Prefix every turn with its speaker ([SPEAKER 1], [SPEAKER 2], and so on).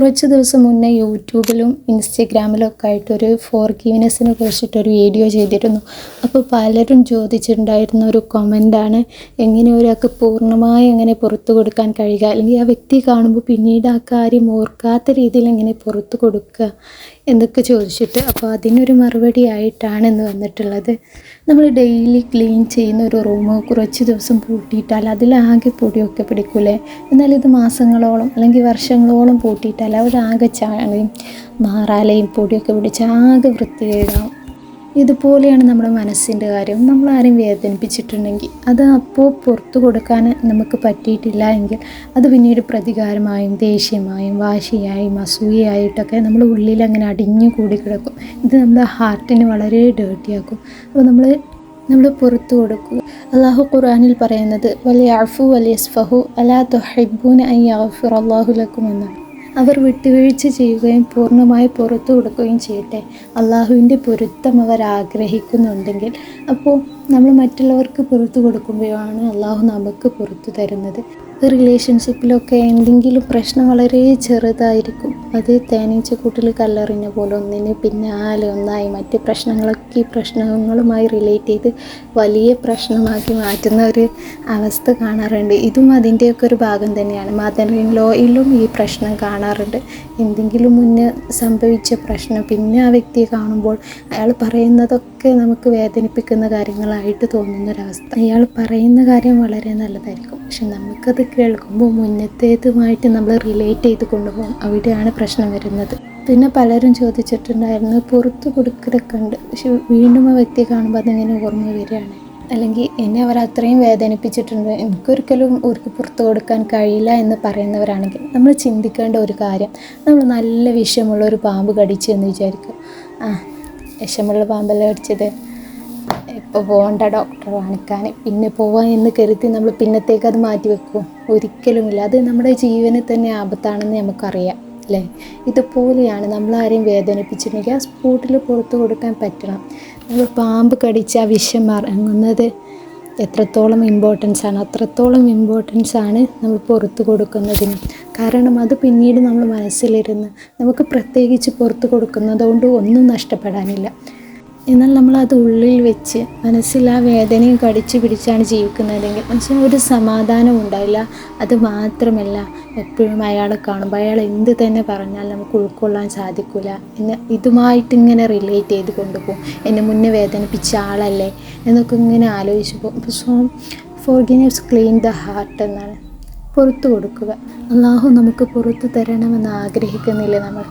[SPEAKER 1] കുറച്ച് ദിവസം മുന്നേ യൂട്യൂബിലും ഇൻസ്റ്റഗ്രാമിലും ഒക്കെ ആയിട്ടൊരു ഫോർഗീവ്നെസ്സിനെ കുറിച്ചിട്ടൊരു വീഡിയോ ചെയ്തിരുന്നു. അപ്പോൾ പലരും ചോദിച്ചിട്ടുണ്ടായിരുന്ന ഒരു കമൻ്റാണ്, എങ്ങനെ ഒരാൾക്ക് പൂർണ്ണമായി എങ്ങനെ പുറത്തു കൊടുക്കാൻ കഴിയുക, അല്ലെങ്കിൽ ആ വ്യക്തി കാണുമ്പോൾ പിന്നീട് ആ കാര്യം ഓർക്കാത്ത രീതിയിൽ എങ്ങനെ പുറത്തു കൊടുക്കുക എന്നൊക്കെ ചോദിച്ചിട്ട്. അപ്പോൾ അതിനൊരു മറുപടി ആയിട്ടാണ് ഇന്ന് വന്നിട്ടുള്ളത്. നമ്മൾ ഡെയിലി ക്ലീൻ ചെയ്യുന്ന ഒരു റൂം കുറച്ച് ദിവസം പൂട്ടിയിട്ടാൽ അതിലാകെ പൊടിയൊക്കെ പിടിക്കൂലേ. എന്നാൽ ഇത് മാസങ്ങളോളം അല്ലെങ്കിൽ വർഷങ്ങളോളം പൂട്ടിയിട്ടാൽ അവരാകെ ചാണയും മാറാലയും പൊടിയൊക്കെ പിടിച്ച് ആകെ വൃത്തികേടാവും. ഇതുപോലെയാണ് നമ്മുടെ മനസ്സിൻ്റെ കാര്യം. നമ്മളാരും വേദനിപ്പിച്ചിട്ടുണ്ടെങ്കിൽ അത് അപ്പോൾ പുറത്തു കൊടുക്കാൻ നമുക്ക് പറ്റിയിട്ടില്ല എങ്കിൽ അത് പിന്നീട് പ്രതികാരമായും ദേഷ്യമായും വാശിയായും അസൂയയായിട്ടൊക്കെ നമ്മുടെ ഉള്ളിൽ അങ്ങനെ അടിഞ്ഞു കൂടി കിടക്കും. ഇത് നമ്മുടെ ഹാർട്ടിനെ വളരെ ഡേർട്ടിയാക്കും. അപ്പോൾ നമ്മൾ പുറത്തു കൊടുക്കുക. അള്ളാഹു ഖുർആനിൽ പറയുന്നത് വലിയഅഫു വലിയസ്ഫഹു അലാ തുഹിബ്ബൂന അൻ യഗ്ഫിറല്ലാഹു ലക്കും എന്നാണ്. അവർ വിട്ടുവീഴ്ച ചെയ്യുകയും പൂർണ്ണമായി പുറത്തു കൊടുക്കുകയും ചെയ്യട്ടെ. അള്ളാഹുവിൻ്റെ പൊരുത്തം അവർ ആഗ്രഹിക്കുന്നുണ്ടെങ്കിൽ അപ്പോൾ നമ്മൾ മറ്റുള്ളവർക്ക് പുറത്തു കൊടുക്കുമ്പോഴാണ് അള്ളാഹു നമുക്ക് പുറത്തു തരുന്നത്. റിലേഷൻഷിപ്പിലൊക്കെ എന്തെങ്കിലും പ്രശ്നം വളരെ ചെറുതായിരിക്കും, അത് തേനീച്ചക്കൂട്ടിൽ കല്ലെറിഞ്ഞ പോലെ ഒന്നിന് പിന്നാലെ ഒന്നായി മറ്റ് പ്രശ്നങ്ങളൊക്കെ ഈ പ്രശ്നങ്ങളുമായി റിലേറ്റ് ചെയ്ത് വലിയ പ്രശ്നമാക്കി മാറ്റുന്ന ഒരു അവസ്ഥ കാണാറുണ്ട്. ഇതും അതിൻ്റെയൊക്കെ ഒരു ഭാഗം തന്നെയാണ്. മദർ ഇൻ ലോയിലും ഈ പ്രശ്നം കാണാറുണ്ട്. എന്തെങ്കിലും മുന്നേ സംഭവിച്ച പ്രശ്നം പിന്നെ ആ വ്യക്തിയെ കാണുമ്പോൾ അയാൾ പറയുന്നതൊക്കെ നമുക്ക് വേദനിപ്പിക്കുന്ന കാര്യങ്ങളായിട്ട് തോന്നുന്നൊരവസ്ഥ. അയാൾ പറയുന്ന കാര്യം വളരെ നല്ലതായിരിക്കും, പക്ഷെ നമുക്കത് കേൾക്കുമ്പോൾ മുന്നത്തേതുമായിട്ട് നമ്മൾ റിലേറ്റ് ചെയ്ത് കൊണ്ടുപോകും. അവിടെയാണ് പ്രശ്നം വരുന്നത്. പിന്നെ പലരും ചോദിച്ചിട്ടുണ്ടായിരുന്നു, പുറത്ത് കൊടുക്കലൊക്കെ ഉണ്ട്, പക്ഷെ വീണ്ടും ആ വ്യക്തിയെ കാണുമ്പോൾ അതിങ്ങനെ ഓർമ്മ വരികയാണ്, അല്ലെങ്കിൽ എന്നെ അവർ അത്രയും വേദനിപ്പിച്ചിട്ടുണ്ട്, എനിക്കൊരിക്കലും അവർക്ക് പുറത്ത് കൊടുക്കാൻ കഴിയില്ല എന്ന് പറയുന്നവരാണെങ്കിൽ നമ്മൾ ചിന്തിക്കേണ്ട ഒരു കാര്യം, നമ്മൾ നല്ല വിഷമുള്ള ഒരു പാമ്പ് കടിച്ചു എന്ന് വിചാരിക്കും. വിഷമുള്ള പാമ്പല്ലേ കടിച്ചത്, ഇപ്പോൾ പോകണ്ട ഡോക്ടറെ കാണിക്കാൻ, പിന്നെ പോവാൻ എന്ന് കരുതി നമ്മൾ പിന്നത്തേക്ക് അത് മാറ്റി വെക്കും? ഒരിക്കലുമില്ല. അത് നമ്മുടെ ജീവന് തന്നെ ആപത്താണെന്ന് നമുക്കറിയാം അല്ലേ. ഇതുപോലെയാണ് നമ്മളാരെയും വേദനിപ്പിച്ചിട്ടുണ്ടെങ്കിൽ ആ സ്പോട്ടിൽ പുറത്ത് കൊടുക്കാൻ പറ്റണം. നമ്മൾ പാമ്പ് കടിച്ച ആ വിഷം ഇറങ്ങുന്നത് എത്രത്തോളം ഇമ്പോർട്ടൻസ് ആണ്, അത്രത്തോളം ഇമ്പോർട്ടൻസ് ആണ് നമ്മൾ പുറത്ത് കൊടുക്കുന്നതിന്. കാരണം അത് പിന്നീട് നമ്മൾ മനസ്സിലിരുന്ന് നമുക്ക് പ്രത്യേകിച്ച് പുറത്ത് കൊടുക്കുന്നതുകൊണ്ട് ഒന്നും നഷ്ടപ്പെടാനില്ല. എന്നാൽ നമ്മളത് ഉള്ളിൽ വെച്ച് മനസ്സിൽ ആ വേദനയും കടിച്ചു പിടിച്ചാണ് ജീവിക്കുന്നതെങ്കിൽ മനുഷ്യന് ഒരു സമാധാനം ഉണ്ടായില്ല. അത് മാത്രമല്ല, എപ്പോഴും അയാളെ കാണുമ്പോൾ അയാൾ എന്ത് തന്നെ പറഞ്ഞാൽ നമുക്ക് ഉൾക്കൊള്ളാൻ സാധിക്കില്ല. ഇതുമായിട്ടിങ്ങനെ റിലേറ്റ് ചെയ്ത് കൊണ്ടുപോകും. എന്നെ മുന്നേ വേദനിപ്പിച്ച ആളല്ലേ എന്നൊക്കെ ഇങ്ങനെ ആലോചിച്ച് പോകും. So forgiveness clean the heart എന്നാണ്. പുറത്തു കൊടുക്കുക. അള്ളാഹു നമുക്ക് പുറത്തു തരണമെന്ന് ആഗ്രഹിക്കുന്നില്ല നമ്മൾ.